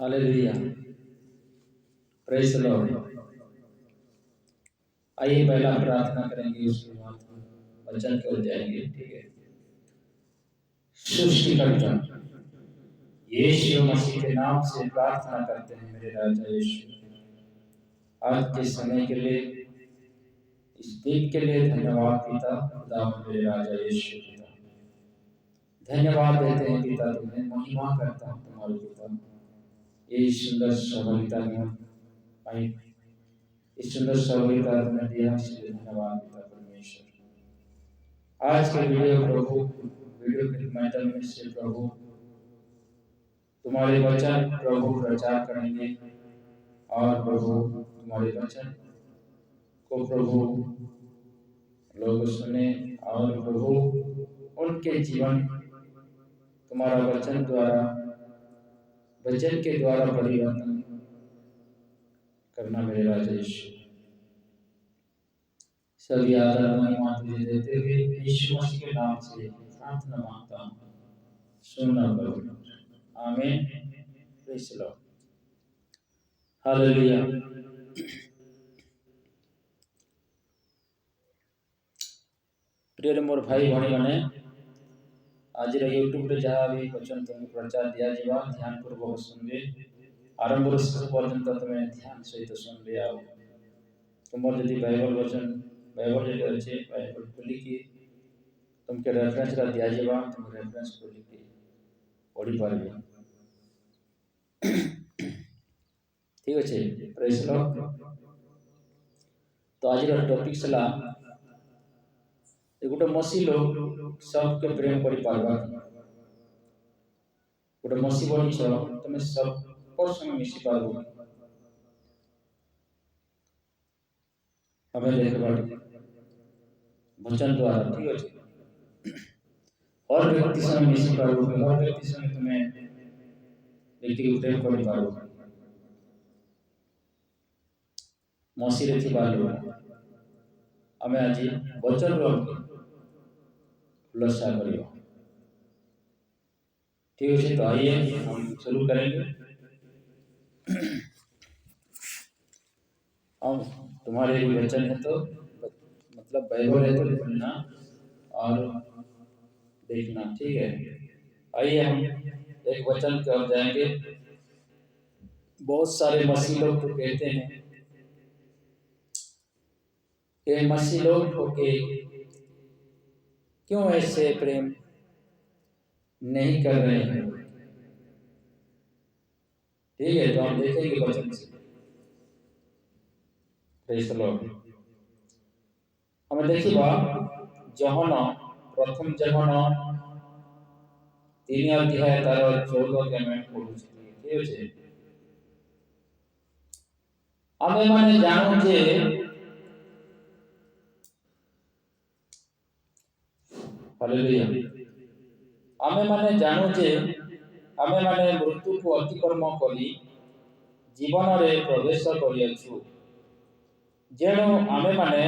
Hallelujah. Praise the Lord. आइए पहला प्रार्थना करेंगे, उसके बाद हम वचन की ओर जाएंगे। ठीक है। सृष्टिकर्ता यीशु मसीह के नाम से प्रार्थना करते हैं मेरे राजा यीशु, आज के समय के लिए, इस दिन के लिए धन्यवाद पिता खुदा मेरे राजा यीशु पिता। धन्यवाद देते हैं पिता, तुम्हें महिमा करता हूँ तुम्हारे पिता। ये सुंदर सहभागिता में आई, इस सुंदर सहभागिता तुमने दिया, इसलिए धन्यवाद पिता परमेश्वर। आज के वीडियो के माध्यम में से प्रभु तुम्हारे वचन प्रभु प्रचार करेंगे, और प्रभु तुम्हारे वचन को प्रभु लोग सुने, और प्रभु उनके जीवन तुम्हारा वचन के द्वारा परिवर्तन करना मेरे राजा यीशु। सभी आदर महिमा तुझे देते हुए यीशु मसीह के नाम से प्रार्थना मांगता हूँ, सुनना प्रभु। आमीन। Praise the Lord. हालेलुया। प्रिय मोर भाई भणी मैंने आज यूट्यूब जहाँ भी वचन तुम प्रचार दिया जावा, ध्यान पूर्वक सुनबे, आरंभ शेष पर्यंत तुम्हें ध्यान सहित सुनबे। आओ तुम जदि बाइबल वचन बाइबल जो अच्छे बाइबल खोलिकी तुमके रेफरेंस दिया जावा, तुम रेफरेंस खोलिकी पढ़ी पारबे। ठीक अच्छे। Praise the Lord. तो आज टॉपिक सला गोटे मसी लोग सबके प्रेम कर पारबा। गोटे मसी बनी तुम सब संग मिसी पारबो। हमें देखबा वचन द्वारा। ठीक अच्छे। हर व्यक्ति संग मिसी पारबो, हर व्यक्ति संग तुम्हें व्यक्ति को प्रेम कर पारबो। मसी रे थी बालो हमें आज वचन रो खुलासा करियो। ठीक है। तो आइए हम शुरू करेंगे। हम तुम्हारे वचन है तो मतलब बाइबल है तो पढ़ना और देखना। ठीक है। आइए हम एक वचन की ओर जाएंगे। बहुत सारे मसीह लोग तो कहते हैं कि मसीह लोग होके क्यों ऐसे प्रेम नहीं कर रहे हैं। ठीक है। तो हम देखेंगे वचन से। Praise the Lord. हमें देखिबा जहन प्रथम जहन 3 अध्याय तार 14 के मैं पढ़ू। ठीक है। आमे माने जानू जे हालेलुया। आमे माने जानू जे आमे माने मृत्यु को अतिक्रम करी जीवन रे प्रवेश करियछु, जेणु आमे माने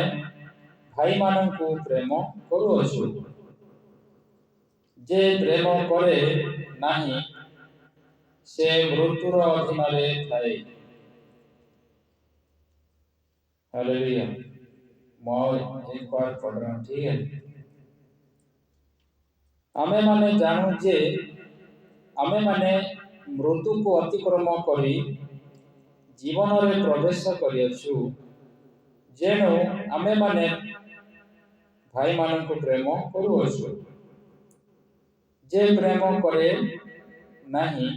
भाई मानन को प्रेम करूछु। जे प्रेम करे नाही से मृत्युर अधीन रे थाए। हालेलुया। मैं एक बार पढ़ रहा हूं। ठीक है। आमे माने जानू जे आमे माने मृत्यु को अतिक्रम करी जीवन रे प्रवेश करियछु, जेणु आमे माने भाई मानन को प्रेम करूछु। जे प्रेम करे नाही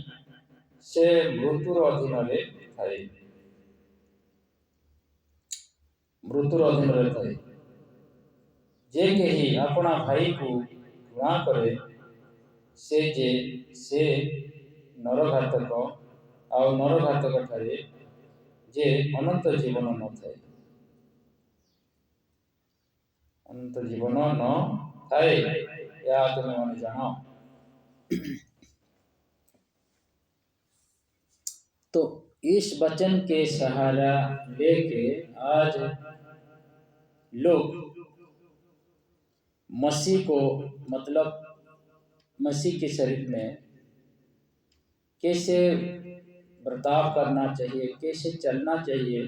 से मृत्युर अधीन रे थाए। मृत्युर अधीन रे थाए। जे कही अपना भाई को घृणा करे से नरघातक और नरघातक ठारे जे अनंत जीवन न थाए। अनंत जीवन न थाए या तुम्हें माने जानो। तो इस वचन के सहारा लेके आज लोग मसीह को मतलब मसीह के शरीर में कैसे बर्ताव करना चाहिए, कैसे चलना चाहिए।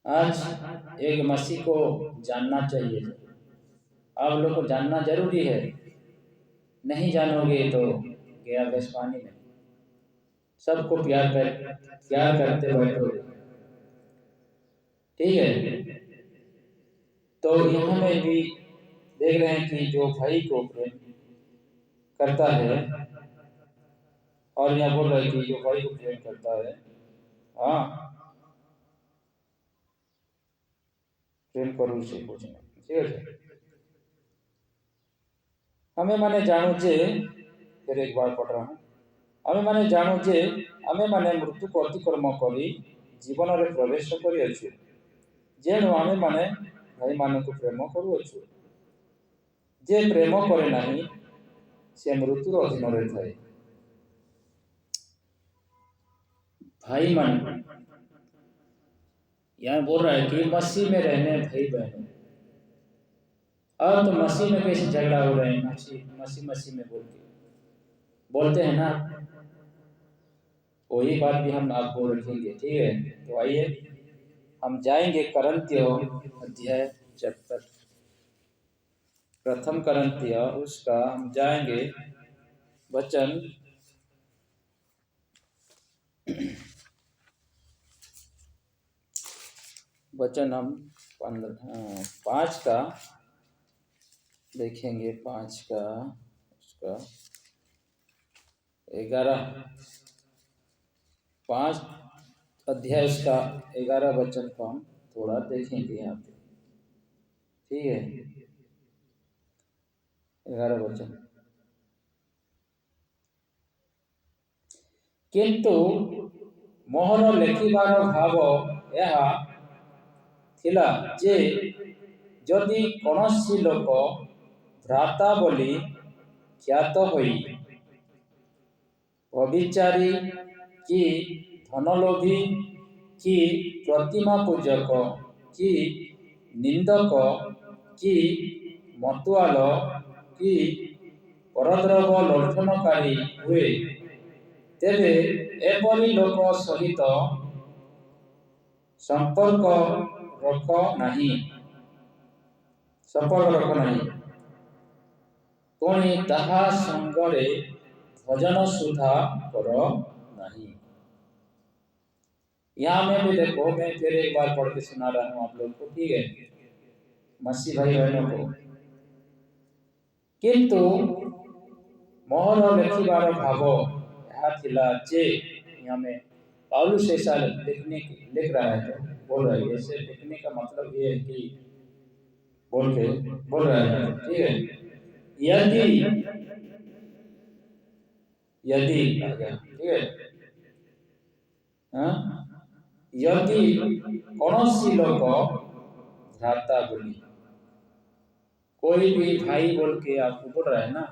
आज एक मसीह को जानना चाहिए। आप लोग को जानना जरूरी है, नहीं जानोगे तो गया बस पानी में। सबको प्यार करते बैठोगे, ठीक है। तो यहाँ में भी देख रहे हैं कि जो भाई को प्रेम करता है, और यहाँ बोल रहे हैं कि जो भाई को प्रेम करता है, हाँ प्रेम करू से कुछ नहीं, ठीक है। हमें माने जानू जे, फिर एक बार पढ़ रहा हूँ। हमें माने जानू जे हमें माने मृत्यु को अतिक्रम करी जीवन रे प्रवेश करी अछि, जेणु हमें माने भाई मान को प्रेम करू अछि। जे प्रेम करे नहीं से मृत्यु अधीन रे थाए। भाई मन यहाँ बोल रहा है कि मसीह में रहने भाई बहनों। अब तो मसीह में कैसे झगड़ा हो रहे हैं, मसीह मसीह में बोलते हैं ना, वही बात भी हम आपको रखेंगे, ठीक है। तो आइए हम जाएंगे करंथियों अध्याय चैप्टर, प्रथम करंथिय उसका हम जाएंगे वचन हम 5 का देखेंगे, 5 का उसका 5 अध्याय उसका 11 वचन को हम थोड़ा देखेंगे यहाँ पे, ठीक है। 11 वचन, किंतु मोहर लेखिबार भाव यह थिला जे जदि कौनसी लोक भ्राता बोली ख्यात होई अविचारी कि धनलोभी कि प्रतिमा पूजक कि निंदक कि मतुआल कि परद्रव्य लुण्ठनकारी हुए, तेबे एपरी लोक सहित संपर्क रख नहीं, पुणी ताहा संगरे भजन सुधा कर नहीं। यहाँ में भी देखो, मैं फिर एक बार पढ़ के सुना रहा हूँ आप लोग को, ठीक है, मसीह भाई बहनों को। किंतु मोहर लेखिबार भाव यह थिला जे, यहाँ में पौलुस ऐसा लिख रहा है, तो बोल रहा है, ऐसे लिखने का मतलब ये है कि बोल रहा है, ठीक है। यदि आ गया, ठीक है, यदि कौनसी लोग भ्राता बोली, कोई भी भाई बोल के आपको बोल रहा है ना,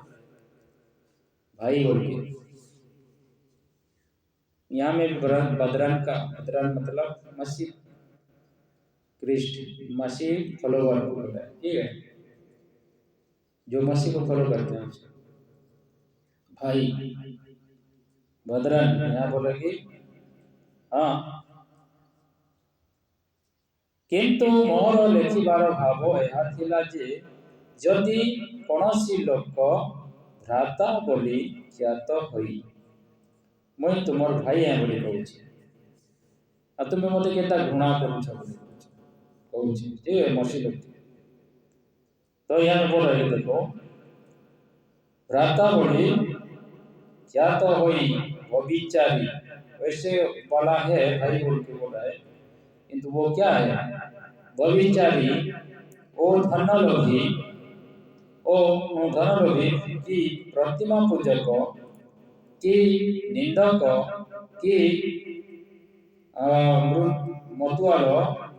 भाई बोल के, यहाँ में बदरन मतलब मसीह क्रिस्ट, मसीह फॉलोवर को बोल रहा है, ठीक है, जो मसीह को फॉलो करते हैं उसको भाई। बदरन यहाँ बोला कि हाँ, किंतु मोहर लेखिबार भाव यह थिला जे जदि कौनसी लोक भ्राता बोली ख्यात होई, मुई तुमर भाई है बोली कहूची, आ तुम मते केता घृणा करूछ बोली कहूची, ठीक है, मसीह लोग। तो यहाँ बोल रहे देखो, भ्राता बोली ख्यात होई व्यभिचारी, वैसे वाला है भाई बोल के बोला है, किंतु वो क्या है, व्यभिचारी, ओ धनलोभी की प्रतिमा पूजक कि निंदक कि मतुआल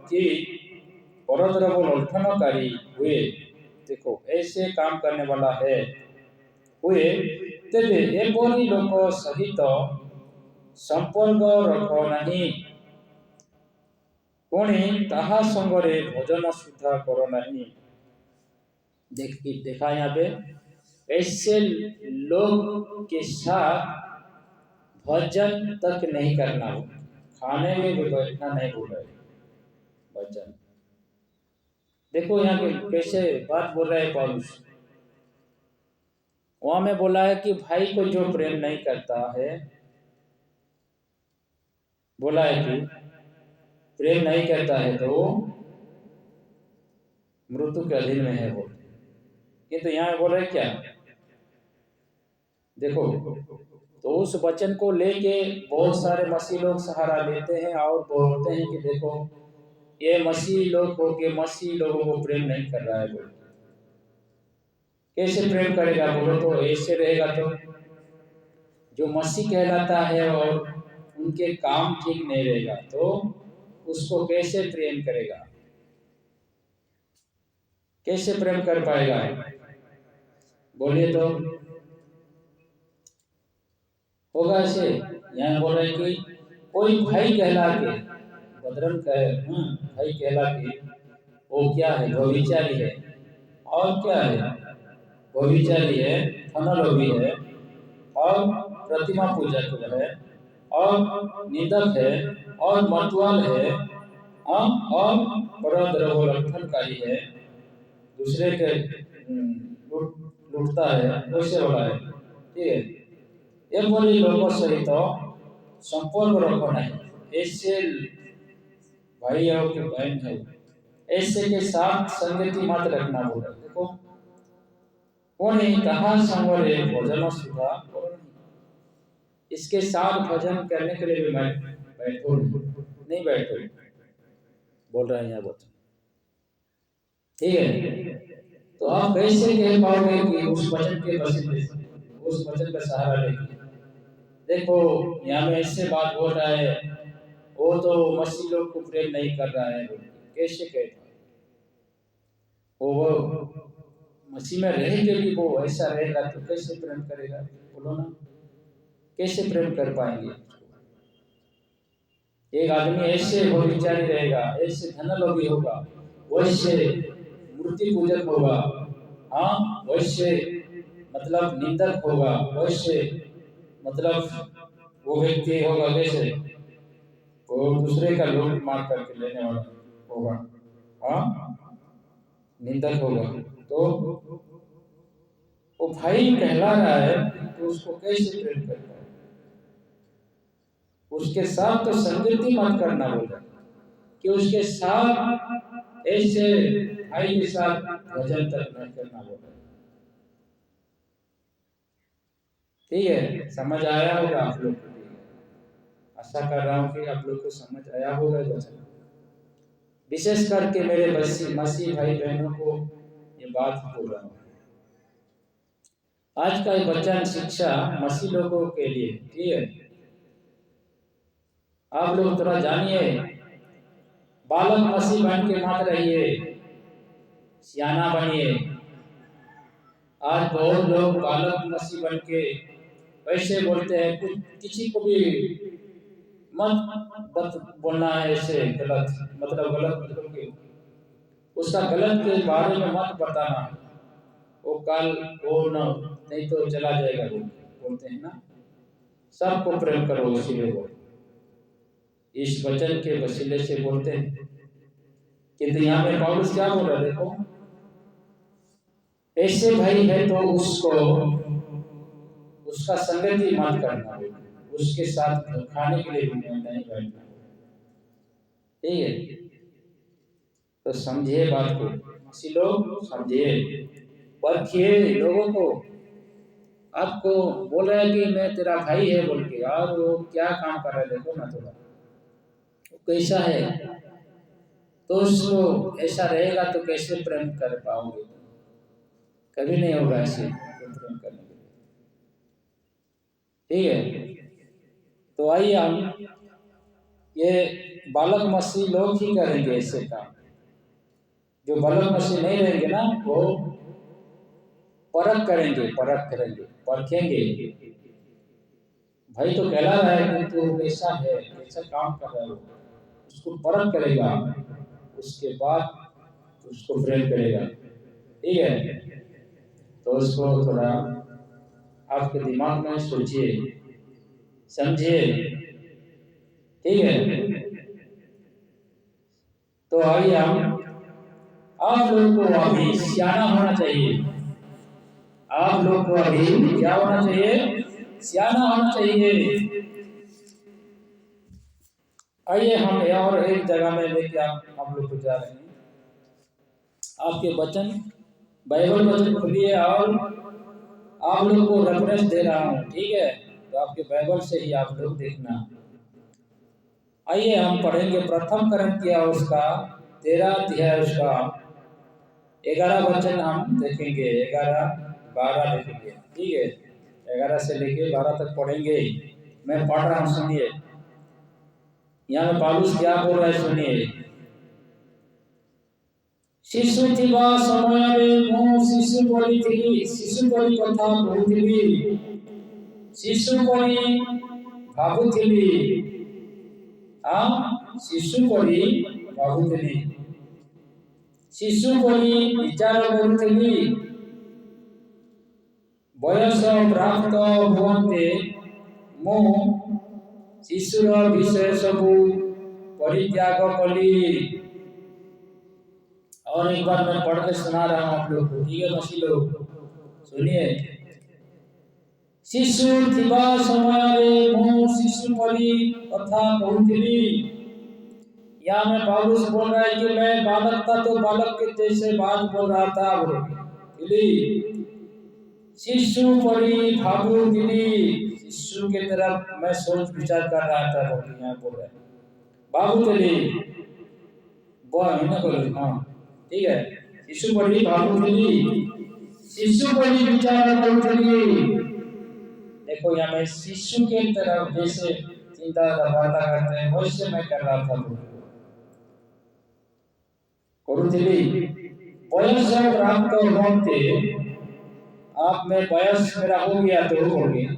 कि परद्रव्य लुण्ठनकारी हुए। देखो ऐसे काम करने वाला है हुए, तेबे एपरी लोक सहित संपर्क रख नहीं, पुणी ताहा संगरे भजन सुधा कर नहीं। देखा यहाँ पे, ऐसे लोग के साथ भजन तक नहीं करना हो, खाने में भी बैठना नहीं बोल रहे भजन। देखो यहाँ पे कैसे बात बोल रहे हैं पौलुस। वहां में बोला है कि भाई को जो प्रेम नहीं करता है, बोला है कि प्रेम नहीं करता है तो वो मृत्यु के अधीन में है वो। किंतु यहाँ बोल रहे क्या, देखो, तो उस वचन को लेके बहुत सारे मसीह लोग सहारा लेते हैं और बोलते हैं कि देखो ये मसीह लोग हो के मसीह लोगों को प्रेम नहीं कर रहा है। बोल कैसे प्रेम करेगा, बोलो तो ऐसे रहेगा तो जो मसीह कहलाता है और उनके काम ठीक नहीं रहेगा तो उसको कैसे प्रेम करेगा, कैसे प्रेम कर पाएगा, बोलिए तो होगा ऐसे। यहाँ बोल रहे कि कोई भाई कहला के बदरन कहे, भाई कहला के वो क्या है, व्यभिचारी है, और क्या है, व्यभिचारी है, धनलोभी है, और प्रतिमा पूजक है, और निंदक है, और मतवाल है, और परद्रव्यकारी है, दूसरे के लूटता है, वैसे वाला है। ठीक है, एभली लोगों सहित संपर्क रखो नहीं, ऐसे भाई और के बहन है, ऐसे के साथ संगति मत रखना बोला। देखो वो नहीं कहा संवरे भोजन सुधा, इसके साथ भजन करने के लिए भी मैं बैठो नहीं बैठो बोल रहे हैं यहाँ वचन। ठीक है, तो आप कैसे कह पाओगे कि उस वचन के वसीले से, उस वचन का सहारा लेके। देखो यहाँ में ऐसे बात बोल रहा है, वो तो मसीह लोग को प्रेम नहीं कर रहा है, कैसे कहता है वो मसीह में रह के भी वो ऐसा रहेगा तो कैसे प्रेम करेगा, बोलो ना, कैसे प्रेम कर पाएंगे। एक आदमी ऐसे व्यभिचारी रहेगा, ऐसे धनलोभी होगा, वैसे मूर्ति पूजक होगा, हाँ वैसे मतलब निंदक होगा, वैसे मतलब वो व्यक्ति होगा कैसे, वो दूसरे का लूट मार करके लेने वाला होगा, हाँ निंदक होगा। तो वो भाई कहला रहा है तो उसको कैसे प्रेम करता है, उसके साथ तो संगति मत करना बोला कि उसके साथ ऐसे भाई के साथ भजन तक नहीं करना बोला। ठीक है, समझ आया होगा आप लोग को, आशा कर रहा हूँ कि आप लोग को समझ आया होगा वचन। विशेष करके मेरे मसीह भाई बहनों को ये बात बोल रहा हूँ। आज का ये वचन शिक्षा मसीह लोगों के लिए, ठीक है, आप लोग थोड़ा जानिए, बालक मसीह बन के मत रहिए, सियाना बनिए। आज बहुत लोग बालक मसीह बन के ऐसे बोलते हैं, कुछ किसी को भी मत बोलना है ऐसे गलत, मतलब गलत मतलब के उसका गलत के बारे में मत बताना, वो कल वो न नहीं तो चला जाएगा, बोलते हैं ना। सबको प्रेम करो, इसीलिए बोल, इस वचन के वसीले से बोलते हैं। किंतु यहाँ पे पौलुस क्या बोल रहा है, देखो ऐसे भाई है तो उसको उसका संगति मत करना, उसके साथ खाने के लिए भी नहीं बैठना। ठीक है, तो समझिए बात को, किसी लोग समझिए, परखिए लोगों को। आपको बोल रहा है कि मैं तेरा भाई है बोल के, और वो क्या काम कर रहा है देखो ना थोड़ा, वो कैसा है, तो उसको ऐसा रहेगा तो कैसे प्रेम कर पाओगे, कभी नहीं होगा ऐसे प्रेम करने के लिए। ठीक है, तो आइए हम ये बालक मसीह लोग ही करेंगे ऐसे काम, जो बालक मसीह नहीं रहेंगे ना वो परख करेंगे, परखेंगे, भाई तो कहला रहा है कि तू कैसा है, कैसा काम कर रहा है, उसको परख करेगा, उसके बाद उसको प्रेम करेगा। ठीक है, तो उसको थोड़ा आपके दिमाग में सोचिए, समझिए, ठीक है। तो आइए आप लोग को अभी सियाना होना चाहिए। आप लोग को अभी क्या होना चाहिए? सियाना होना चाहिए। आइए हम और एक जगह में लेके आप लोग को जा रहे हैं। आपके वचन, बाइबल वचन खोलिए और आप लोग को रेफरेंस दे रहा हूँ, ठीक है? तो आपके बाइबल से ही आप लोग देखना। आइए हम पढ़ेंगे प्रथम करंथिया उसका 13 अध्याय उसका 11 वचन हम देखेंगे, 11 12 देखेंगे, ठीक है? 11 से लेके 12 तक पढ़ेंगे। मैं पढ़ रहा हूँ, सुनिए। यहाँ पौलुस क्या बोल रहा है, सुनिए। शिशु थिबा समୟରେ ମୁଁ ଶିଶୁ ପରି ଥିଲି, ଶିଶୁ ପରି କଥା କହୁଥିଲି, ଶିଶୁ ପରି ଭାବୁଥିଲି, ଶିଶୁ ପରି ଭାବୁଥିଲି, ଶିଶୁ ପରି ବିଚାର କରୁଥିଲି, ବୟସ ପ୍ରାପ୍ତ ହୁଅନ୍ତେ ମୁଁ ଶିଶୁର ବିଷୟ ସବୁ परित्याग कली। और एक बार मैं पढ़ के सुना रहा हूँ आप लोग को, ठीक है मसीह लोग, सुनिए। शिशु थिबा समୟରେ ମୁଁ शिशु परी कथा कहूଥିଲି। यहाँ में पौलुस बोल रहा है कि मैं बालक था तो बालक के जैसे बात बोल रहा था, शिशु परी भाबुଥିଲି, शिशु की तरफ मैं सोच विचार कर रहा था, यहाँ बोल रहा है भाबुଥିଲି, हाँ ठीक है। शिशु परी भाबुଥିଲି, शिशु परी विचार करूଥିଲି। देखो यहाँ मैं शिशु के तरफ जैसे चिंता वार्ता करते हैं वैसे मैं कर रहा था, करूଥିଲି। बयस प्राप्त होते, आप में बयस मेरा हो गया तो हो गया,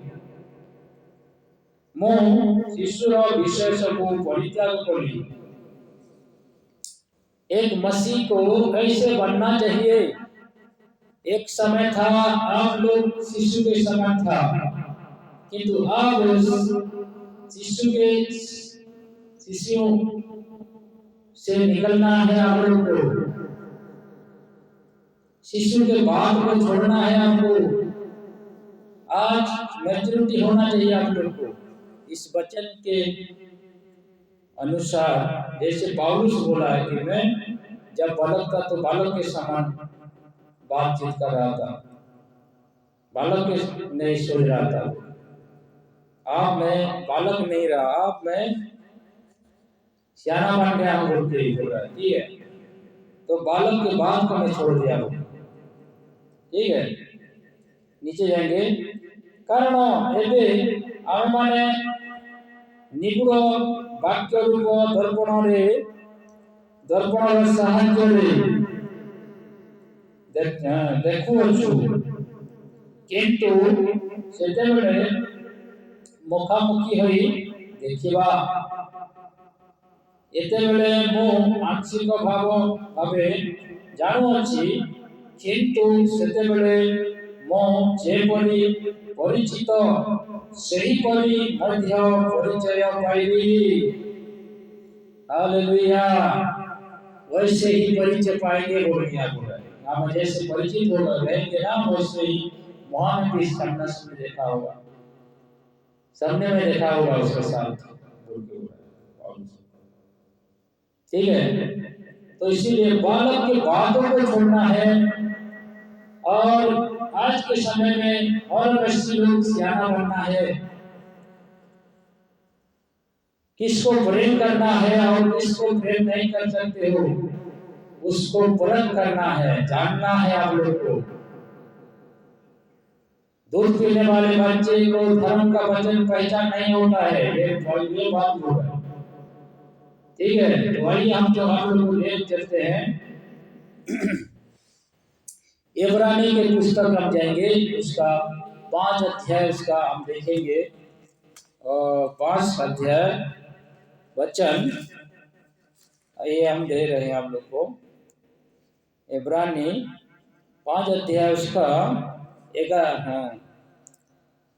ମୁଁ शिशुर विषय सबू परित्याग कली। एक मसीह को कैसे बनना चाहिए? एक समय था आप लोग शिशु के समान था, किंतु अब शिशुओं से निकलना है आप लोग को, शिशु के बात को छोड़ना है आपको। आज मैच्योरिटी होना चाहिए आप लोग को इस वचन के अनुसार। जैसे पौलुस बोला है कि मैं जब बालक था तो बालक के समान बातचीत कर रहा था, बालक के नहीं सोच रहा था। आप मैं बालक नहीं रहा, आप मैं सियाना बन गया हूँ बोल रहा है, ठीक है? तो बालक के बात को मैं छोड़ दिया हूँ, ठीक है? नीचे जाएंगे। कारण एबे आम माने निगुड़ वाक्य रूप दर्पण साहाय्य देखुअछु, किंतु सेतेबेले मुखामुखी होई देखिबा, एतेबेले मु आंशिक भावे जानुअछि, किंतु सेतेबेले मु जेपरि परिचित सेहीपरि मध्य परिचय पाइबी। हालेलुया। वैसे ही परिचय पाएंगे बोल गया, हम जैसे परिचित हो रहेंगे ना वैसे ही महान भी सामने से देखा होगा, सामने में देखा होगा उसके साथ, ठीक है? तो इसीलिए बालक के बातों को छोड़ना है। और आज के समय में और मसीही लोग सियाना बनना है, किसको प्रेम करना है और किसको प्रेम नहीं कर सकते हो उसको परख करना है, जानना है आप लोग को। दूध पीने वाले बच्चे को धर्म का वचन पहचान नहीं होता है, ये बात बोल रहा है, ठीक है? तो वही हम जो आप लोग को ले चलते हैं इब्रानी के पुस्तक हम जाएंगे, उसका 5 अध्याय उसका हम देखेंगे, और 5 अध्याय वचन ये हम दे रहे हैं आप लोग को। इब्रानी 5 अध्याय उसका 11, हाँ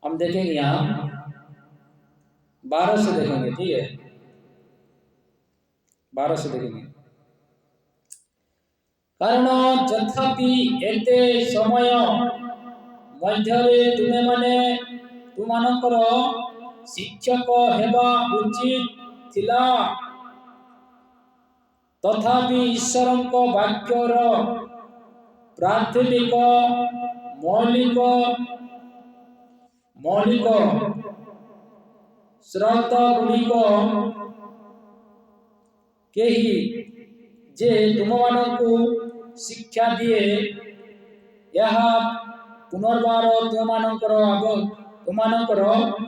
हम देखेंगे यहाँ 12 से देखेंगे, ठीक है, 12 से देखेंगे। कारण तथापि एते समय ମଧ୍ୟରେ ତୁମେମାନେ ତୁମାନଙ୍କର ଶିକ୍ଷକ ହେବା ଉଚିତ ଥିଲା। ତଥାପି ଈଶ୍ୱରଙ୍କ ବାକ୍ୟର ପ୍ରାଥମିକ ମୌଳିକ ସ୍ରୋତ ଗୁଡ଼ିକ କେହି ଯେ ତୁମମାନଙ୍କୁ ଶିକ୍ଷା ଦିଏ, ଏହା ପୁନର୍ବାର ତୁମମାନଙ୍କର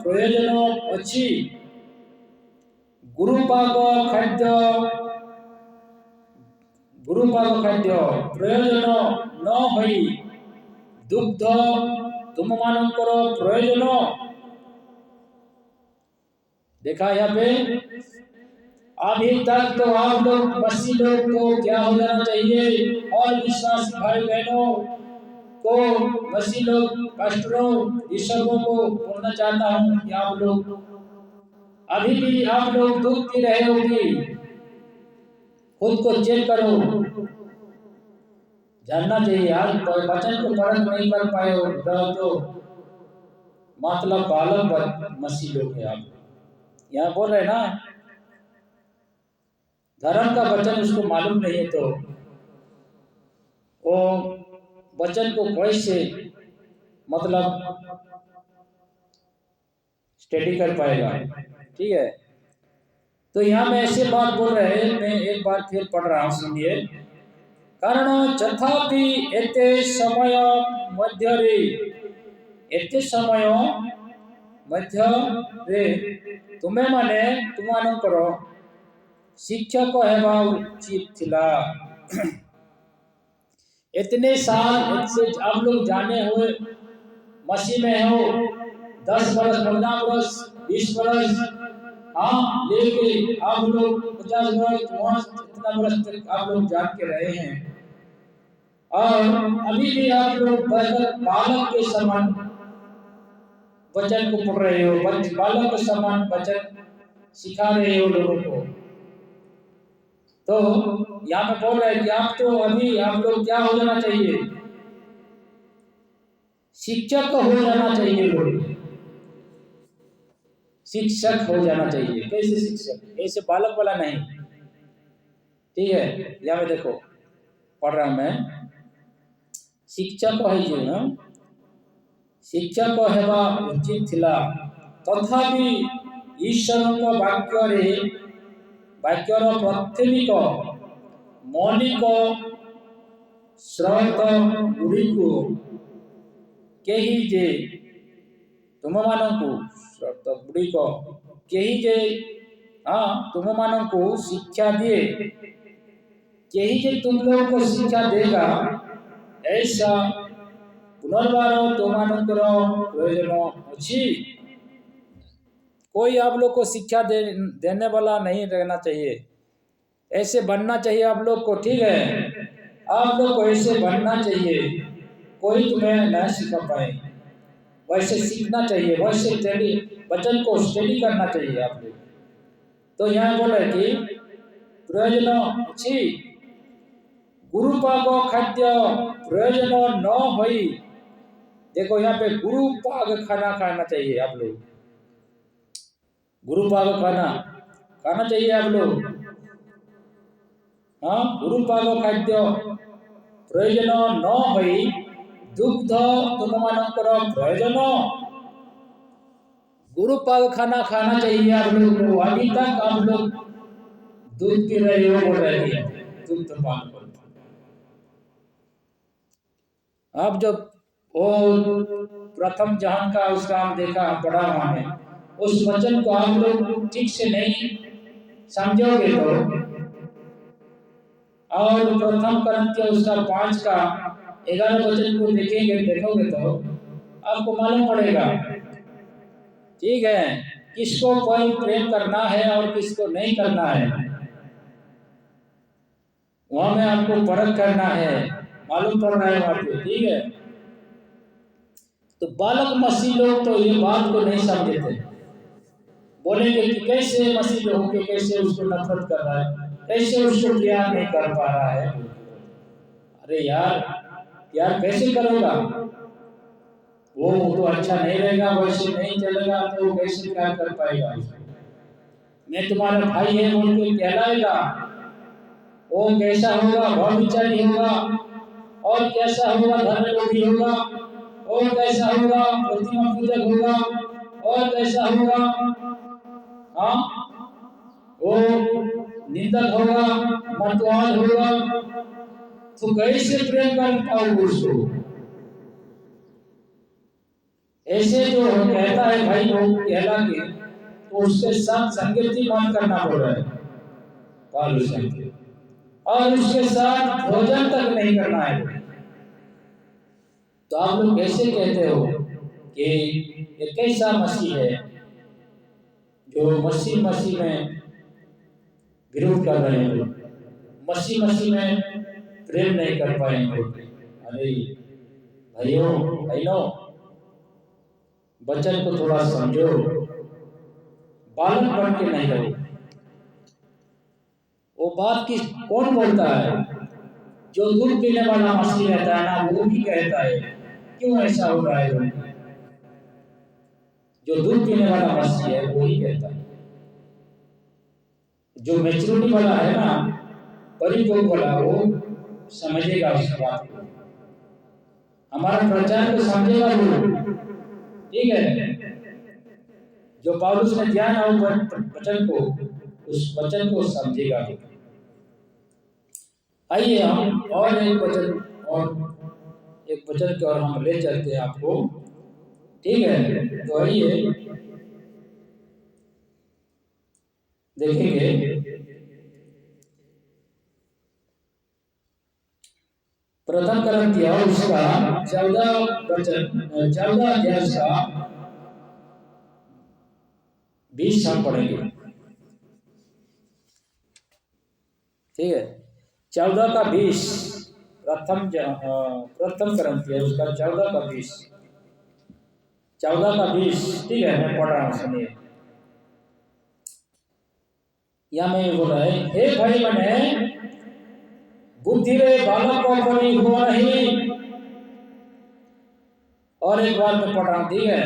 ପ୍ରୟୋଜନ ଅଛି। ଗୁରୁପାଗ ଖାଦ୍ୟ ପ୍ରୟୋଜନ ନ ହୋଇ ଦୁଗ୍ଧ तुमମାନଙ୍କର प्रयोजन। देखा यहाँ पे, अभी तक तो आप लोग मसीह लोग को क्या हो जाना चाहिए, और विश्वासी भाई बहनों को, मसीह लोग पास्टरों ईश्वरों को बोलना चाहता हूँ कि आप लोग अभी भी आप लोग दूध पी रहे होगी, खुद को चेक करो, जानना चाहिए। आज वचन को परख नहीं कर पाए हो तो मतलब बालक मसीह लोग है। आप यहाँ बोल रहे ना, धर्म का वचन उसको मालूम नहीं है, तो वो वचन को कैसे मतलब स्टडी कर पाएगा, ठीक है। तो यहाँ में ऐसे बात बोल रहे हैं, मैं एक बार फिर पढ़ रहा हूँ, सुनिए। कारण तथापि एते समय ମଧ୍ୟରେ ତୁମେମାନେ ତୁମମାନଙ୍କର शिक्षक हेबा उचित थिला। इतने साल आप लोग जाने हुए मसीह में हो, 10 वर्ष 15 वर्ष 20 वर्ष, हाँ, लेके आप लोग 50 वर्ष इतना वर्ष तक आप लोग जान के रहे हैं, और अभी भी आप लोग बालक के समान वचन को पढ़ रहे हो, बालक के समान वचन सिखा रहे हो लोगों को। तो यहाँ पे बोल रहे हैं कि आप तो अभी आप लोग क्या हो जाना चाहिए, शिक्षक हो जाना चाहिए, लोग शिक्षक हो जाना चाहिए। कैसे शिक्षक, ऐसे बालक वाला नहीं, ठीक है। यहाँ पे देखो पढ़ रहा हूं मैं, शिक्षक है जो ना, शिक्षक हेबा उचित थिला। तथापि ईश्वरଙ୍କ ବାକ୍ୟର ପ୍ରାଥମିକ ମୌଳିକ ସ୍ରୋତ ଗୁଡ଼ିକୁ କେହି ଯେ ତୁମମାନଙ୍କୁ ଶିକ୍ଷା ଦିଏ, केही जे तुम लोगों को शिक्षा देगा, ऐसा पुनर्बार तुमମାନଙ୍କର प्रयोजन अछि। कोई आप लोग को शिक्षा देने वाला नहीं रहना चाहिए, ऐसे बनना चाहिए आप लोग को, ठीक है। आप लोग को ऐसे बनना चाहिए, कोई तुम्हें न सिखा पाए, वैसे सीखना चाहिए, वैसे वचन को स्टडी करना चाहिए आप लोग। तो यहाँ बोले कि प्रयोजन अछि, गुरुपाग खाद्य प्रयोजन न होई। देखो यहाँ पे गुरुपाग खाना खाना चाहिए आप लोग, गुरुपाग खाना चाहिए आप लोग, हाँ। गुरुपाग खाद्य प्रयोजन न होई दुग्ध तुमମାନଙ୍କର प्रयोजन। गुरुपाग खाना खाना चाहिए आप लोग को। अभी तक आप लोग दूध पी रहे हो, बोल रहे हैं दूध पान करो। अब जब वो प्रथम जहान का उसका हम देखा पढ़ा हमने, उस वचन को आप लोग ठीक से नहीं समझोगे तो, और प्रथम करंथिया उसका 5 का 11 वचन को देखोगे तो आपको मालूम पड़ेगा, ठीक है, किसको कोई प्रेम करना है और किसको नहीं करना है। वहां में आपको परख करना है, मालूम पड़ रहा है वहां पे, ठीक है। तो बालक मसीह लोग तो ये बात को नहीं समझे थे, बोलेंगे कि कैसे मसीह होके कैसे उसको नफरत कर रहा है, कैसे उसको प्यार नहीं कर पा रहा है। अरे यार, प्यार कैसे करोगा? वो तो अच्छा नहीं रहेगा, वैसे नहीं चलेगा तो कैसे प्यार कर पाएगा? मैं तुम्हारा भाई है बोल के कहलाएगा? वो कैसा होगा? व्यभिचारी होगा, और कैसा होगा? धर्मलोभी होगा, और कैसा होगा? प्रतिमा पूजक होगा, और कैसा होगा? हाँ, वो निंदक होगा, मतवाद होगा। तो कैसे प्रेम कर पाओगे उसको? ऐसे जो कहता है भाई लोग कहला के, तो उसके साथ संगति मान करना पड़ रहा है पौलुस ने, और उसके साथ भोजन तक नहीं करना है। तो आप लोग कैसे कहते हो कि ये कैसा मसीह है जो मसीह में विरोध कर रहे हैं, मसीह में प्रेम नहीं कर पाएंगे? अरे भाइयों बहनों, वचन को थोड़ा समझो, बालक बन के नहीं रहो। वो बात की कौन बोलता है? जो दूध पीने वाला मसीह रहता है ना, वो भी कहता है क्यों ऐसा हो रहा है। जो दूध पीने वाला मसीह है वो ही कहता है। जो मैच्योरिटी वाला है ना, परिपक्व वाला, वो समझेगा उस बात को, हमारा प्रचार को समझेगा वो, ठीक है। जो पौलुस ने दिया ना वचन को, उस वचन को समझेगा। आइए हम और एक वचन की ओर हम ले चलते हैं आपको, ठीक है। तो आइए देखेंगे प्रथम करंथिया उसका 14 अध्याय का 20 हम पढ़ेंगे, ठीक है। 14 का 20, प्रथम करंथिया उसका 14 का 20, 14 का 20, ठीक है। मैं पढ़ रहा हूँ, सुनिए। या मैं बोल रहा है, हे भाई मने बुद्धि रे बालक को बनी हुआ नहीं। और एक बार मैं पढ़ रहा हूँ, ठीक है।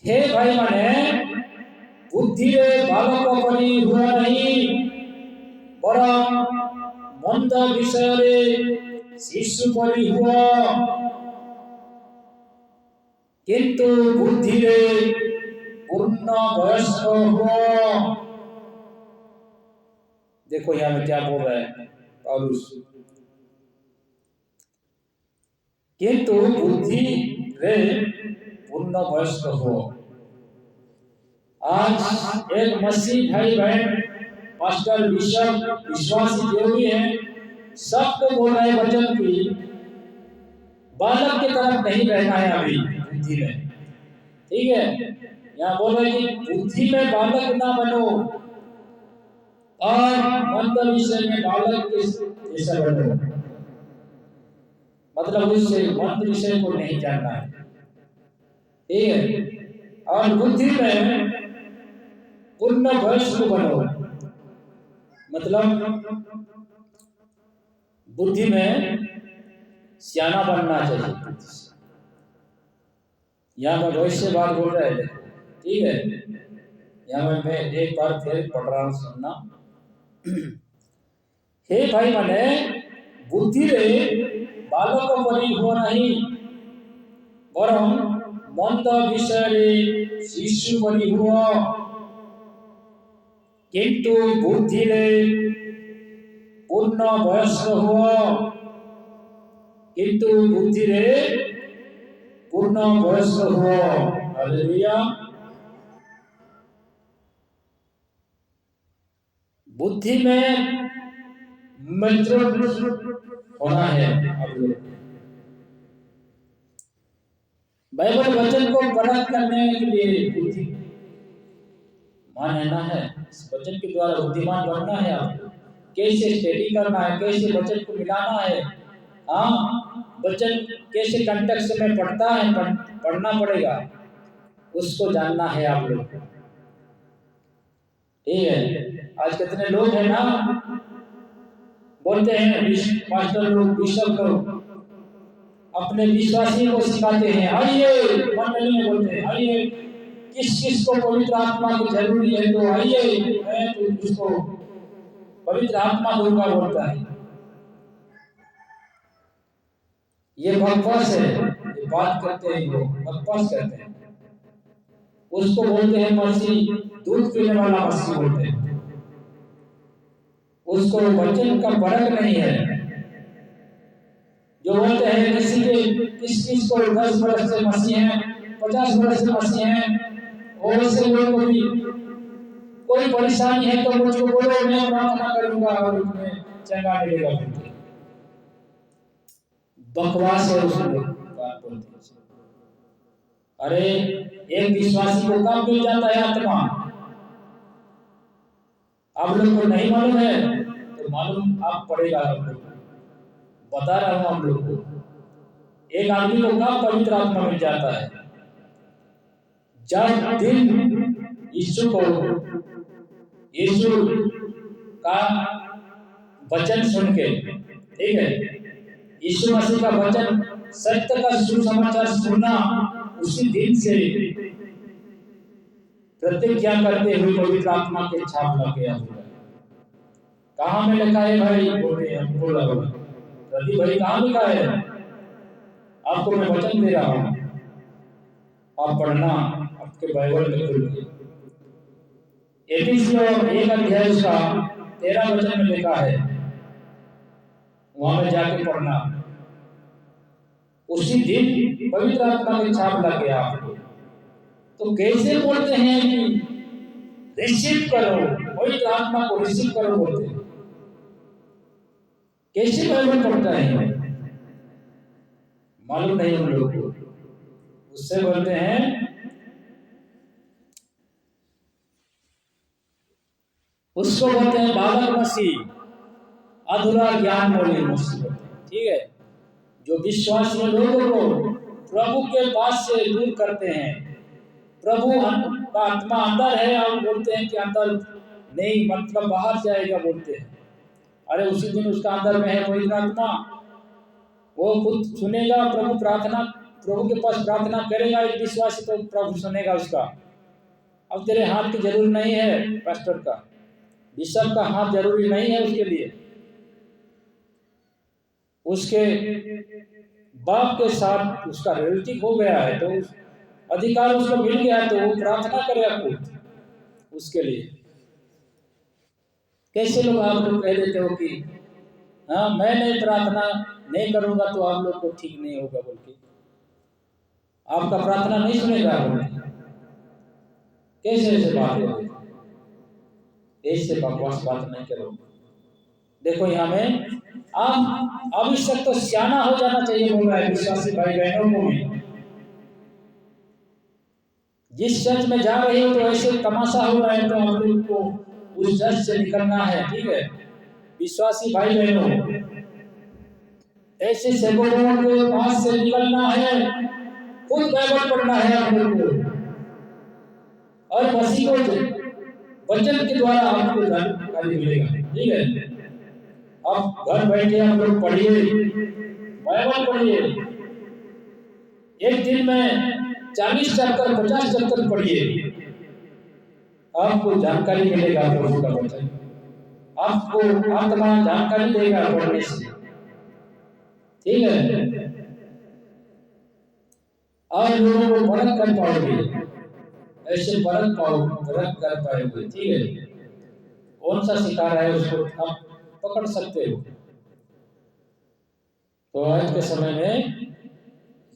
हे भाई मने बुद्धि रे बालक को बनी हुआ नहीं, बरं मंद विषय रे शिशु परी हुआ, किंतु बुद्धि रे पूर्ण वयस्क हुआ। देखो यहाँ में क्या बोल रहा है पौलुस, किंतु बुद्धि रे पूर्ण वयस्क हो। आज एक मसीह भाई बहन, पास्टर, बिशप, विश्वासी जो भी है, सबको बोल रहे वचन की बालक की तरफ नहीं रहना है अभी बुद्धि में, ठीक है। यहाँ बोल रहे कि बुद्धि में बालक ना बनो, और मंद विषय में बालक के जैसा बनो। मतलब उससे मंद विषय को नहीं जानना है, ठीक है। और बुद्धि में पूर्ण वयस्क बनो, मतलब बुद्धि में सियाना बनना चाहिए। यहाँ मैं भविष्य बात बोल रहा है, ठीक है। यहाँ मैं एक बार फिर पढ़ रहा हूँ, सुनना। हे भाई मने बुद्धि रे बालक बनी हो नहीं, बरं मंद विषय रे शिशु बनी हुआ, किंतु बुद्धि रे पूर्ण वयस्क हुआ, किंतु बुद्धि रे पूर्ण वयस्क हुआ। हालेलुया। बुद्धि में मैच्योर होना है। बाइबल वचन को परख करने के लिए बुद्धि मान लेना है, इस वचन के द्वारा बुद्धिमान बनना है। आपको कैसे स्टडी करना है, कैसे वचन को मिलाना है, हाँ, वचन कैसे कंटेक्स्ट में पढ़ता है, पढ़ना पड़ेगा। उसको जानना है आप लोग को। ठीक है, आज कितने लोग हैं ना बोलते हैं, पास्टर लोग, बिशप लोग अपने विश्वासी को सिखाते हैं, आइए मंडली में बोलते हैं, आइए किस किस को पवित्र आत्मा की जरूरी है तो आइए, मैं तो उसको पवित्र आत्मा दूंगा बोलता है। ये बकवास है, ये बात करते हैं लोग, बकवास करते हैं। उसको बोलते हैं मसीह, दूध पीने वाला मसीह बोलते हैं। उसको वचन का फर्क नहीं है। जो बोलते हैं किसी के किस किस को 10 वर्ष से मसीह हैं, 50 वर्ष से मसीह हैं, और ऐसे लोगों को भी कोई परेशानी है तो मुझको बोलो, मैं प्रार्थना करूंगा और उसमें चंगा मिलेगा। बकवास है उस लोग बात बोलते हैं। अरे एक विश्वासी को कब मिल जाता है आत्मा, आप लोग को नहीं मालूम है तो मालूम आप पड़ेगा। आप लोग बता रहा हूं आप लोग को, एक आदमी को कब पवित्र आत्मा मिल जाता है, जब दिन यीशु का वचन सुन के, ठीक है, यीशु मसीह का वचन, सत्य का सुसमाचार सुनना, उसी दिन से प्रतिज्ञा करते हुए पवित्र आत्मा के छाप लग गया होगा। कहाँ में लिखा है भाई? बोला प्रदीप भाई, कहाँ लिखा है? आपको मैं वचन दे रहा हूँ, आप पढ़ना आपके बाइबल में खुल के। एफिसियों 1 अध्याय का 13 वचन में लिखा है, वहां में जाके पढ़ना। उसी दिन पवित्र आत्मा के छाप लग गया आपको। तो कैसे बोलते हैं कि रिसीव करो, पवित्र आत्मा को रिसीव करो बोलते हैं? कैसे बाइबल पढ़ता है? मालूम नहीं उन लोगों को। उससे बोलते हैं, उसको बोलते हैं बालक मसीह, अधूरा ज्ञान बोले मसीह। ठीक है, जो विश्वासी लोगों को प्रभु के पास से दूर करते हैं। प्रभु का आत्मा अंदर है और बोलते हैं कि अंदर नहीं, मतलब बाहर जाएगा बोलते हैं। अरे उसी दिन उसका अंदर में है पवित्र आत्मा, वो खुद सुनेगा। प्रभु के पास प्रार्थना करेगा एक विश्वासी, तो प्रभु सुनेगा उसका। अब तेरे हाथ की जरूरी नहीं है, पास्टर का, बिशप का हाथ जरूरी नहीं है उसके लिए। उसके बाप के साथ उसका रिलेटिव हो गया है, तो अधिकार उसको मिल गया है, तो वो प्रार्थना करेगा खुद उसके लिए। कैसे लोग आप लोग कह देते हो कि हाँ मैं नहीं प्रार्थना नहीं करूंगा तो आप लोग को ठीक नहीं होगा बोल के, आपका प्रार्थना नहीं सुनेगा बोल के। कैसे ऐसे बात है? ऐसे बकवास बात नहीं करो। देखो यहाँ में आप आवश्यक तो सियाना हो जाना चाहिए बोल रहा है विश्वासी भाई बहनों को भी। जिस चर्च में जा रहे हो तो ऐसे तमाशा हो रहा है तो आप लोग को उस चर्च से निकलना है। ठीक है, विश्वासी भाई बहनों, ऐसे सैकड़ों के पास से निकलना है, खुद बाइबल पढ़ना है आप लोग को, और मसीह को वचन के द्वारा आपको जानकारी मिलेगा। ठीक है, अब घर बैठे आप लोग पढ़िए, बाइबल पढ़िए, एक दिन में 40 चैप्टर 50 चैप्टर पढ़िए, आपको जानकारी मिलेगा प्रभु का वचन, आपको आत्मा जानकारी देगा पढ़ने से। ठीक है, और लोगों को परख कर पाओगे, ऐसे परख कर पाओगे। ठीक है, कौन सा सिखा रहा है उसको आप पकड़ सकते हो। तो आज के समय में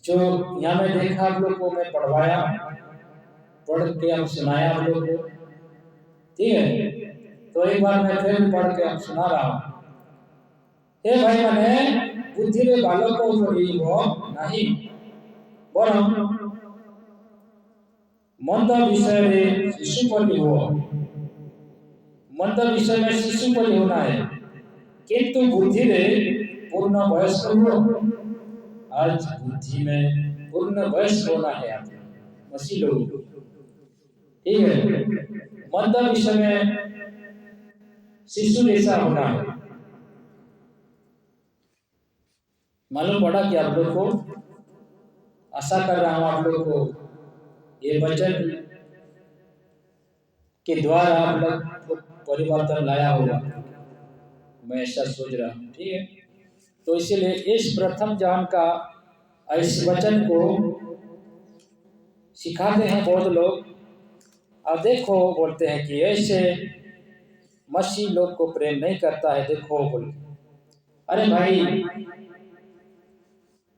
जो यहाँ में देखा आप लोग को, मैं पढ़वाया, पढ़ के हम सुनाया आप लोग को। ठीक है, तो एक बार मैं फिर पढ़ के हम सुना रहा हूँ। हे भाई मैंने बुद्धि रे बालकों को नहीं बरं मंद विषय रे शिशु पर हो, मंद विषय में शिशु पर होना है, किंतु बुद्धि रे पूर्ण वयस्क हो। आज बुद्धि में पूर्ण वयस्क होना है आपको। मसीह लोग, ठीक है। मंद विषय में शिशु जैसा होना है। मालूम पड़ा कि आप लोग को, आशा कर रहा हूं आप लोग को ये वचन के द्वारा आप लोग परिवर्तन लाया होगा, मैं ऐसा सोच रहा हूँ, ठीक है। तो इसीलिए इस प्रथम जॉन का इस वचन को सिखाते हैं बहुत लोग, और देखो बोलते हैं कि ऐसे मसीह लोग को प्रेम नहीं करता है, देखो बोल। अरे भाई,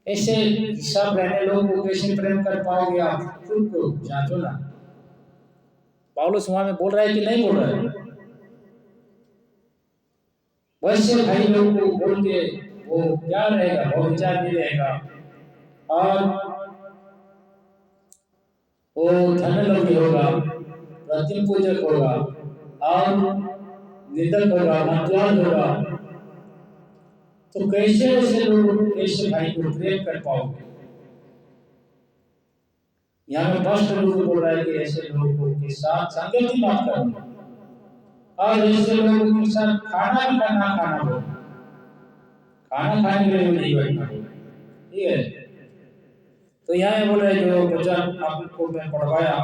ऐसे सब रहने लोग को कैसे प्रेम कर पाओगे आप? खुद को जांचो ना। पौलुस वहां में बोल रहा है कि नहीं बोल रहा है? वैसे भाई लोग को बोल के वो क्या रहेगा, वो विचार नहीं रहेगा, और वो धन लोभी होगा, प्रतिम पूजक होगा, और निंदक होगा, मतवाद होगा। तो कैसे ऐसे लोग, ऐसे भाई को प्रेम कर पाओगे? यहाँ में फर्स्ट लोग बोल रहा है कि ऐसे लोगों के साथ संगति मत करो, और ऐसे लोगों के साथ खाना भी खाना हो, खाना खाने के लिए नहीं बैठना, ठीक है। तो यहाँ बोल रहे जो वचन आपको मैं पढ़वाया,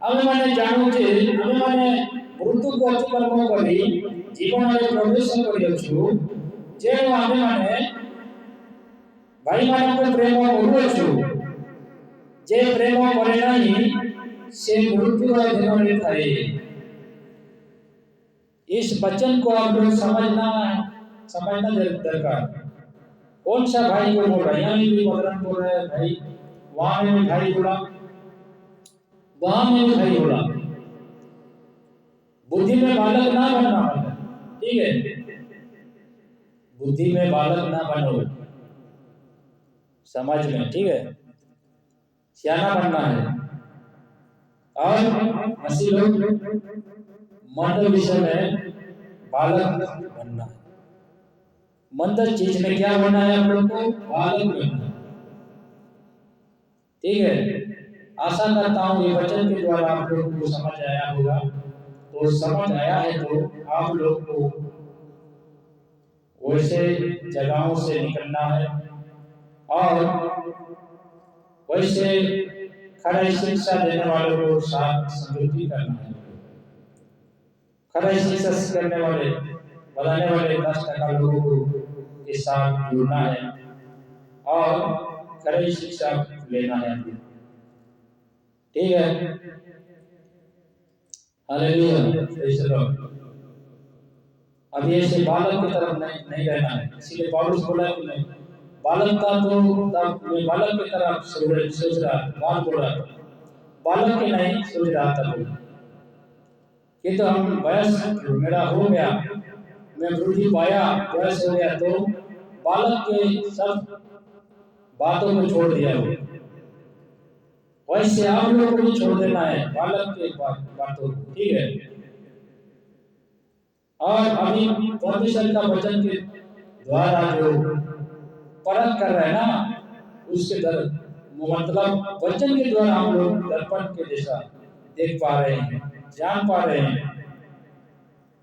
अब मैंने जानू जे अब मैंने मृत्यु को अतिक्रम करी जीवन में प्रवेश करियछु, जे आमे माने भाई मानक प्रेम करूछु, जे प्रेम करे नहीं से मृत्यु अधीन में थाए। इस वचन को आप लोग समझना दरकार। कौन सा भाई को बोल रहा है? यहाँ भी बदरन बोल रहा है भाई, वहां में भी भाई बोला, वहां में भी भाई बोला। बुद्धि में बालक ना बनना, ठीक है। बुद्धि में बालक ना बनो, समझ में, ठीक है। सियाना बनना है। और मसीह लोग मंद विषय में बालक बनना है। मंद चीज में क्या बनना है आप लोग को? बालक बनना है, ठीक है। आशा करता हूँ ये वचन के द्वारा आप लोग को समझ आया होगा। तो समझ आया है तो आप लोग को वैसे जगहों से निकलना है, और वैसे खरी शिक्षा देने वालों को साथ संगति करना है। खरी शिक्षा करने वाले, बताने वाले 10% लोगों के साथ जुड़ना है, और खरी शिक्षा लेना है, ठीक है। Hallelujah, praise the Lord. अब ऐसे बालक की तरफ नहीं रहना है। इसीलिए पौलुस बोला कि मैं बालक था तो तब मैं बालक की तरफ सोच रहा, बात बोल रहा, बालक के नहीं सोच रहा था। कि तो हम वयस मेरा हो गया, मैं वृद्धि पाया, वयस हो गया, तो बालक के सब बातों को छोड़ दिया हो। वैसे आप लोगों को भी छोड़ देना है बालक के बातों को, ठीक है। और अभी परमेश्वर का वचन के द्वारा जो परख कर रहे हैं ना, उसके दर मतलब वचन के द्वारा हम लोग दर्पण के जैसा देख पा रहे हैं, जान पा रहे हैं।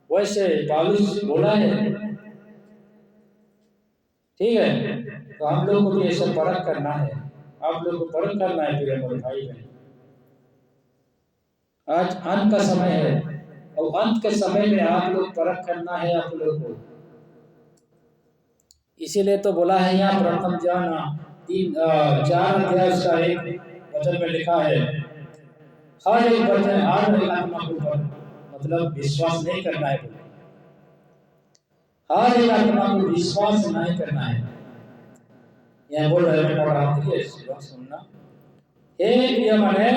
वैसे पौलुस बोला है, ठीक है। तो हम लोग को भी ऐसा परख करना है, आप लोग को परख करना है मेरे भाई बहन। आज अंत का समय है, और अंत के समय में आप लोग परख करना है आप लोग को। इसीलिए तो बोला है यहाँ प्रथम जॉन 4:1 में लिखा है, हर एक वचन हर एक आत्मा के ऊपर मतलब विश्वास नहीं करना है, हर एक आत्मा को विश्वास नहीं करना है। यहाँ बोल रहे हैं पढ़ा सुनना, एक माने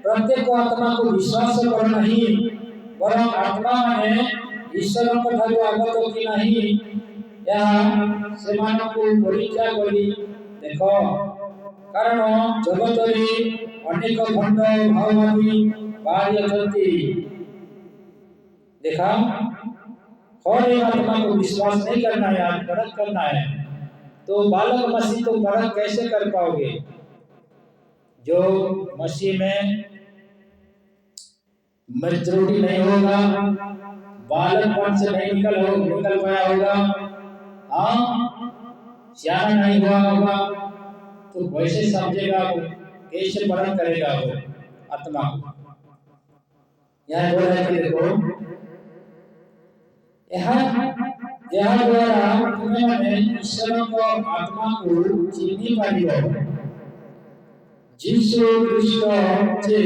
प्रत्येक आत्मा को विश्वास कर नहीं, वरन आत्मा माने ईश्वर को ठाकुर आगत की नहीं, यहाँ सेमान को परीक्षा करी देखो, कारण जगत रे अनेक भंड भाववादी बाहरी अछंती। देखा, हर एक आत्मा को विश्वास नहीं करना है, आप परख करना है। तो बालक मसीह तो परख कैसे कर पाओगे? जो मसीह में मैच्योरिटी नहीं होगा, बालकपन से नहीं निकल पाया होगा, सियाना नहीं हुआ होगा, तो वैसे समझेगा वो, कैसे परख करेगा वो आत्मा को। यहाँ बोल रहे थे देखो, यह द्वारा तुमने ईश्वर को आत्मा को चिन्ही पारिबो, जीशु ख्रीष्ट जे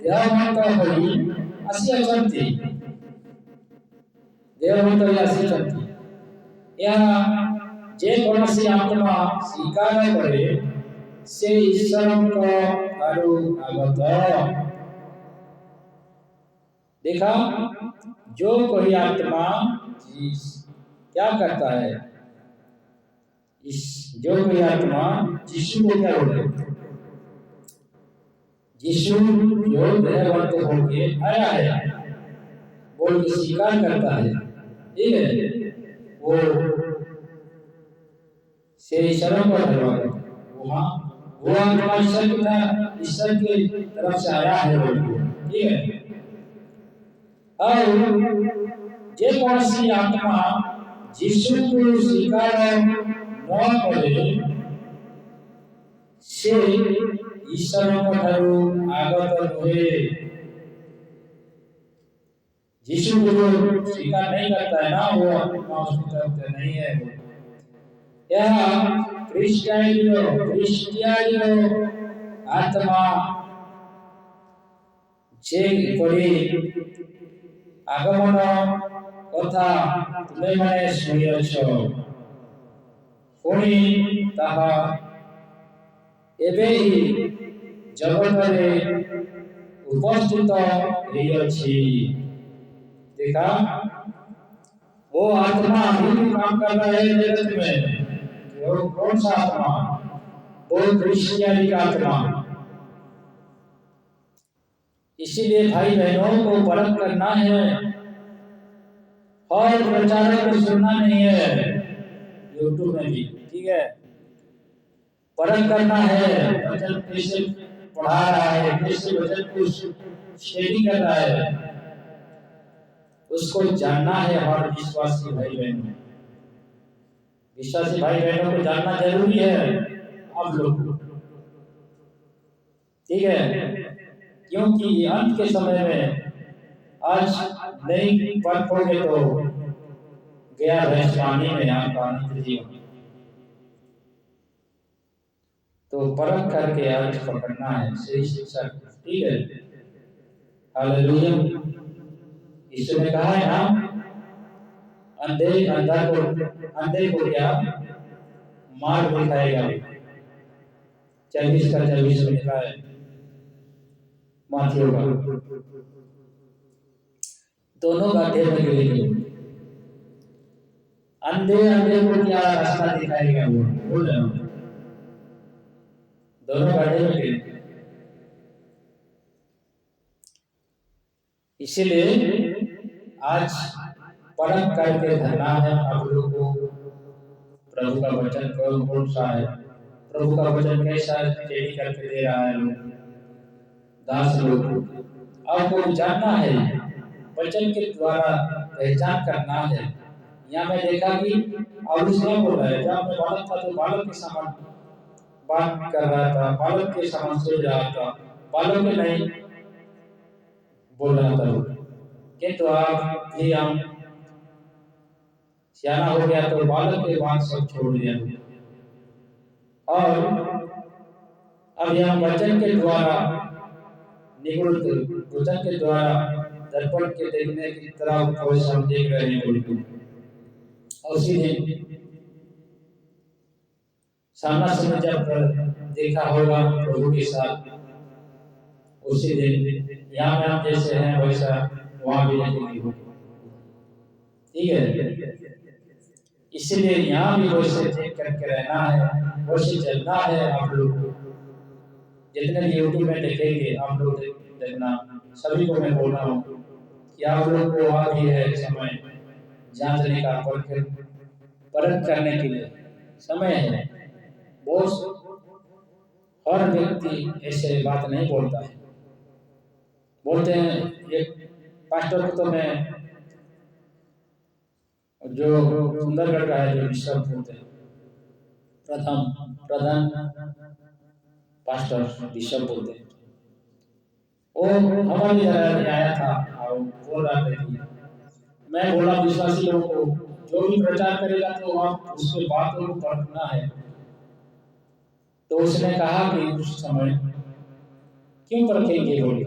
देवमंत होई आसी अचंती, देवमंत होई आसी अचंती। यह जे कौनसी आत्मा स्वीकार करे से ईश्वर को आरु आगत। देखा, जो कोई आत्मा क्या करता है, जो कोई आत्मा यीशु को क्या बोले, यीशु जो देहवंत होके आया है बोल के स्वीकार करता है, ठीक है, वो से ईश्वर को धन्यवाद, वो आत्मा ईश्वर की तरफ से आया है बोल के, ठीक है। और जे कौनसी आत्मा यीशु को स्वीकार न करे से ईश्वर को ठारू आगत हुए। यीशु को जो स्वीकार नहीं करता है ना, वो आत्मा उसकी तरफ से नहीं है। यह क्रिस्टियानो आत्मा जे पड़ी आगमन कथा तुमे माने शुनियछ, पुणी ताहा एबे ही जगतरे उपस्थित रही। देखा, वो आत्मा भी काम कर रहा है जगत में। वो कौन सा आत्मा? वो क्रिश्चियन का आत्मा। इसीलिए भाई बहनों को परख करना है और प्रचारक को सुनना नहीं है यूट्यूब में भी, ठीक है। परख करना है, वचन कैसे पढ़ा रहा है, कैसे वचन को स्टडी कर रहा है, उसको जानना है। हर विश्वासी भाई बहनों, विश्वासी भाई बहनों को जानना जरूरी है आप लोग को, ठीक है। क्योंकि अंत के समय में आज नहीं परखोगे तो गया भविष्यवाणी में आपका अनंत जीवन। तो परख करके आज पकड़ना है सही शिक्षा, ठीक है। हालेलुया। यीशु ने कहा है ना, अंधे को क्या मार्ग दिखाएगा। 24 का 24 में लिखा है माथियों का, दोनों गड्ढे में गिरेंगे। अंधे को क्या रास्ता दिखाएगा, वो बोल रहा हूं, दोनों गड्ढे में गिरेंगे। इसीलिए आज परख करके धरना है आप लोग को। प्रभु का वचन कौन सा है, प्रभु का वचन कैसा स्टडी करके दे रहा है लोग, दास लोग। आपको जानना है, वचन के द्वारा पहचान करना है। यहाँ मैं देखा कि और उसने बोला है, जब मैं बालक था तो बालक के समान बात कर रहा था, बालक के समान सोच रहा था, बालक के नहीं बोल रहा था। किंतु आप भी हम सियाना हो गया तो बालक के बात सब छोड़ दिया, और अब यहाँ वचन के द्वारा निगुण वचन के द्वारा दर्पण के देखने की तरह हम देख रहे हैं बिल्कुल। और उसी दिन सामना सामने जब देखा होगा प्रभु के साथ, उसी दिन यहाँ में हम जैसे हैं वैसा वहां भी देखेंगे, ठीक है। इसलिए यहाँ भी वैसे देख करके रहना है, वैसे चलना है। आप लोग जितने भी यूट्यूब में देखेंगे आप लोग देखना, सभी को मैं बोल रहा हूँ कि आप लोग को आ भी है समय जांचने का, परख करने के लिए समय है। बहुत हर व्यक्ति ऐसे बात नहीं बोलता है। बोलते हैं एक पास्टर को तो मैं जो सुंदरगढ़ का है जो बिशप बोलते हैं प्रधान पास्टर बिशप बोलते हैं, वो हमारे यहाँ आया था और बोल रहा था कि मैं बोला विश्वासी लोगों को जो भी प्रचार करेगा तो आप उसके बातों को परखना है। तो उसने कहा कि उस समय क्यों परखेंगे, बोले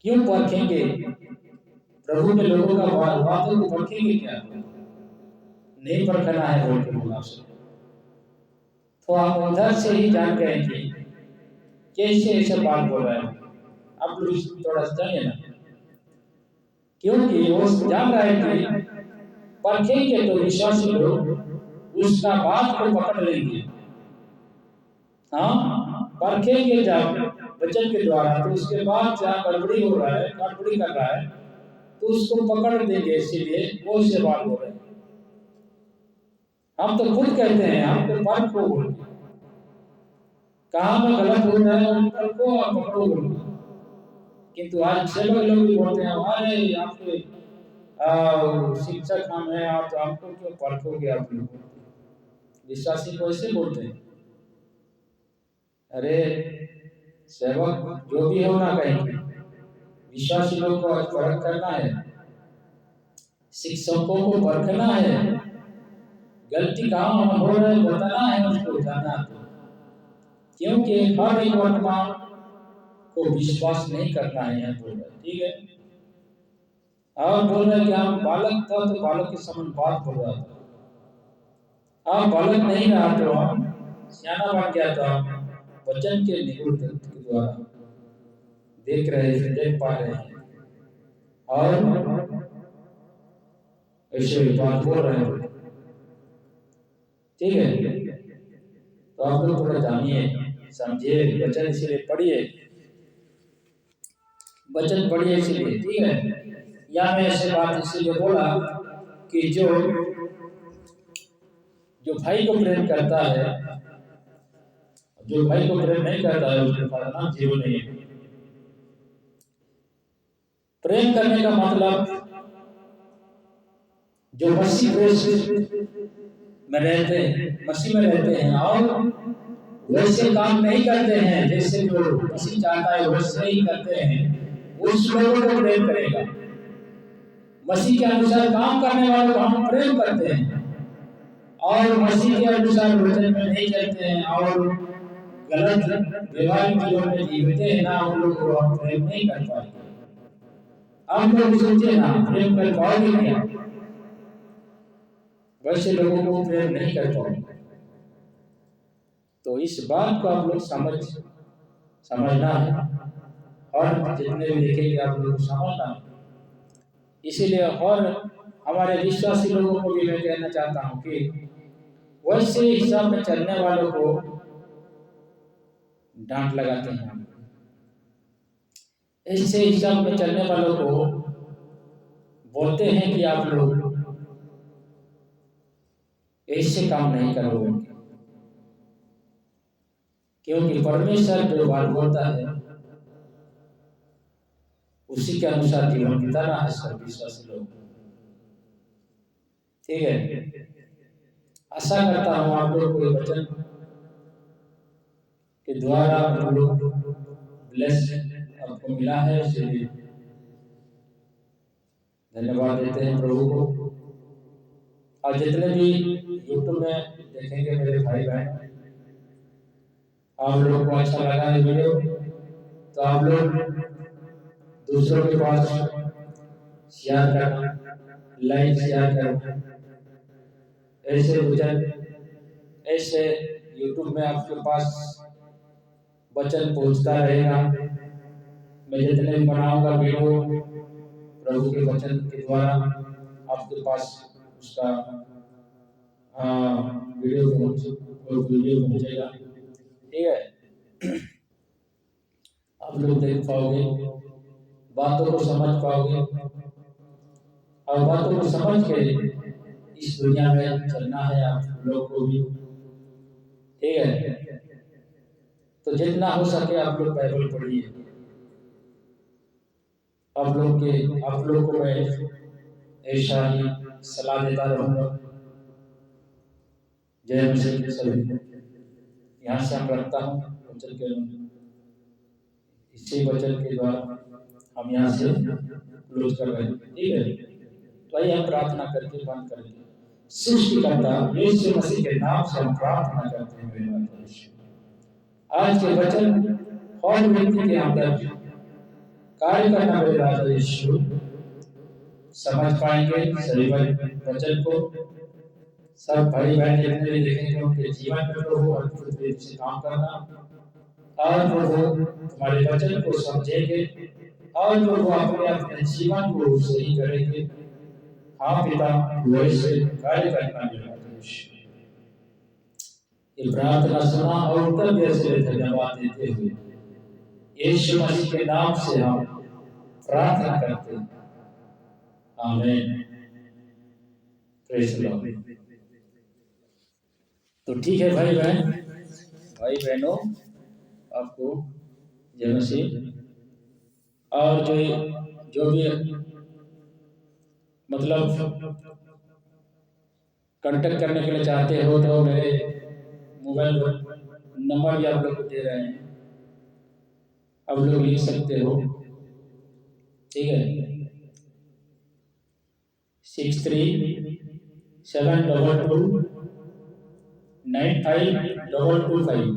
क्यों परखेंगे, प्रभु के लोगों का बातों को परखेंगे क्या, नहीं परखना है बोल के बोला उसने। तो आप उधर से ही जान गए कि कैसे ऐसे बात बोल रहे हैं। आप लोग थोड़ा सा जानिए ना, क्योंकि वो जान रहा है कि परखेंगे तो विश्वासी लोग उसका बात को पकड़ लेंगे। हाँ, परखेंगे जब वचन के द्वारा, तो उसके बाद जहाँ गड़बड़ी हो रहा है, गड़बड़ी कर रहा है, तो उसको पकड़ देंगे। इसीलिए वो से बात हो रहे हैं। हम तो खुद कहते हैं हम तो परख को बोल, कहाँ में गलत हो रहा है उन पर को और पकड़ो बोल। किंतु आज सेवक लोग भी बोलते हैं अरे आपके शिक्षक हम हैं, आप तो हमको क्यों परखोगे आप लोग। विश्वासी को ऐसे बोलते हैं। अरे सेवक जो भी हो ना कहेंगे, विश्वासी लोग को परख करना है, शिक्षकों को परखना है, गलती कहाँ हो रहा है बताना है, उसको जाना। क्योंकि हर एक वर्तमान को विश्वास नहीं करना है यहाँ बोल रहे, ठीक है। और बोल रहे कि हम बालक था तो बालक के समान बात बोल रहा था, आप बालक नहीं रहा तो हम सियाना बन गया था। वचन के निगुण के द्वारा देख रहे थे, देख पा रहे हैं और ऐसे बात बोल रहे हैं, ठीक है। तो आप लोग थोड़ा जानिए समझिए, वचन इसीलिए पढ़िए, वचन पढ़िए इसीलिए, ठीक है। या मैं ऐसे बात इसीलिए बोला कि जो भाई को प्रेम करता है, जो भाई को प्रेम नहीं करता है उसके पास ना जीवन नहीं है। प्रेम करने का मतलब जो मसीह में रहते हैं, मसीह में रहते हैं और वैसे काम नहीं करते हैं जैसे जो मसीह चाहता है वैसे ही करते हैं, उस लोगों को प्रेम करेगा। मसीह के अनुसार काम करने वालों को हम प्रेम करते हैं, और मसीह के अनुसार वचन में नहीं चलते हैं और गलत व्यवहारिक जीवन में जीते हैं ना, उन लोगों को हम प्रेम नहीं कर पाएंगे। आप लोग सोचिए ना, प्रेम कर पाओगे क्या? वैसे लोगों को प्रेम नहीं कर पाओगे। तो इस बात को आप लोग समझना है, और जितने भी देखेंगे आप लोग समझना है। इसीलिए और हमारे विश्वासी लोगों को भी मैं कहना चाहता हूँ कि वैसे हिसाब में चलने वालों को डांट लगाते हैं, ऐसे हिसाब में चलने वालों को बोलते हैं कि आप लोग ऐसे काम नहीं करोगे, क्योंकि परमेश्वर जो बात बोलता है उसी के अनुसार जीवन बिताना है सब विश्वासी लोग, ठीक है। आशा करता हूँ आप लोग को वचन के द्वारा हम लोग ब्लेस आपको मिला है, इसलिए धन्यवाद देते हैं प्रभु को। और जितने भी यूट्यूब में देखेंगे मेरे भाई बहन, आप लोगों को अच्छा लगा है वीडियो तो आप लोग दूसरों के पास शेयर करना, लाइक शेयर करना। ऐसे वचन, ऐसे यूट्यूब में आपके पास वचन पहुंचता रहेगा। मैं जितने भी बनाऊंगा वीडियो प्रभु के वचन के द्वारा आपके पास उसका वीडियो पहुंचेगा, ठीक है। आप लोग देख पाओगे, बातों को समझ पाओगे, और बातों को समझ के इस दुनिया में चलना है आप लोग को भी, ठीक है। तो जितना हो सके आप लोग बाइबल पढ़िए। आप लोग को मैं ऐसा ही सलाह देता रहूँगा। जय मसीह के सभी। यहाँ से हम रखता हूँ वचन के, इसी वचन के द्वारा हम यहाँ से क्लोज कर रहे हैं, ठीक है। तो आइए हम प्रार्थना करके बंद करेंगे। सृष्टिकर्ता यीशु मसीह के नाम से हम प्रार्थना करते हैं मेरे राजा। आज के वचन हर व्यक्ति के अंदर कार्य करना मेरे राजा यीशु, समझ पाएंगे सही वचन को। सब भाई बहन जितने भी देखेंगे उनके जीवन में प्रभु अद्भुत रूप से काम करना, और प्रभु तुम्हारे वचन को समझेंगे और प्रभु अपने जीवन को सही करेंगे। हाँ पिता, वैसे कार्य करना मेरा उद्देश्य। ये प्रार्थना सुना और उत्तर देने से धन्यवाद देते हुए यीशु मसीह के नाम से हम प्रार्थना करते हैं, आमीन। Praise the Lord. तो ठीक है भाई बहनों, आपको जय मसीह। और जो भी मतलब कांटेक्ट करने के लिए चाहते हो तो मेरे मोबाइल नंबर भी आप लोग को दे रहे हैं, आप लोग लिख सकते हो, ठीक है। 6372295225।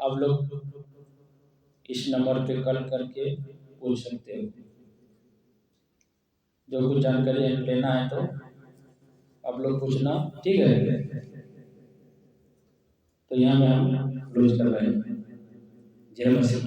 आप लोग इस नंबर पे कॉल करके पूछ सकते हो। जो कुछ जानकारी लेना है तो आप लोग पूछना, ठीक है। तो यहाँ में हम क्लोज कर रहे हैं। जय मसीह।